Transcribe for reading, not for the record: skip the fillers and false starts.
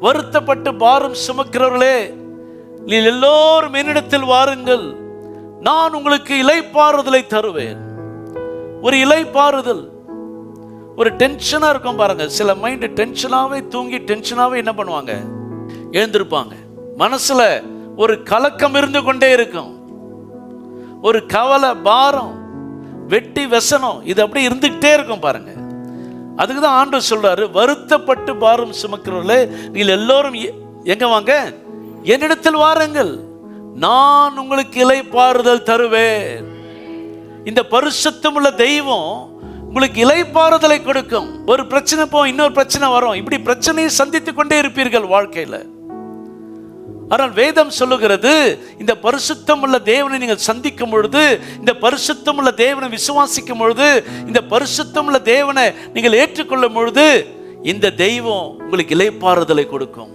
வருத்தப்பட்டு பாரம் சுமக்கிறவர்களே, நீ எல்லோரும் என்னிடத்தில் வாருங்கள், நான் உங்களுக்கு இளைப்பாறுதலை தருவேன். ஒரு இளைப்பாறுதல். ஒரு டென்ஷனா இருக்கும் பாருங்க, சில மைண்ட் டென்ஷனாவே தூங்கி டென்ஷனாவே என்ன பண்ணுவாங்க, எழுந்திருப்பாங்க. மனசுல ஒரு கலக்கம் இருந்து கொண்டே இருக்கும், ஒரு கவலை, பாரம், வெட்டி வெசனம், இது அப்படி இருந்துகிட்டே இருக்கும் பாருங்க. அதுக்கு தான் ஆண்டவர் சொல்றாரு, வருத்தப்பட்டு பாரம் சுமக்கிறவர்களே, நீங்கள் எல்லோரும் எங்க வாங்க, என்னிடத்தில் வாருங்கள், நான் உங்களுக்கு இளைப்பாறுதல் தருவேன். இந்த பரிசுத்தமுள்ள தெய்வம் உங்களுக்கு இளைப்பாறுதலை கொடுக்கும். ஒரு பிரச்சனை போ, இன்னொரு பிரச்சனை வரும், இப்படி பிரச்சனையை சந்தித்துக் கொண்டே இருப்பீர்கள் வாழ்க்கையில. ஆனால் வேதம் சொல்லுகிறது, இந்த பரிசுத்தம் உள்ள தேவனை நீங்கள் சந்திக்கும் பொழுது, இந்த பரிசுத்தம் உள்ள தேவனை விசுவாசிக்கும் பொழுது, இந்த பரிசுத்தம் உள்ள தேவனை நீங்கள் ஏற்றுக்கொள்ளும் பொழுது, இந்த தெய்வம் உங்களுக்கு இளைப்பாறுதலை கொடுக்கும்.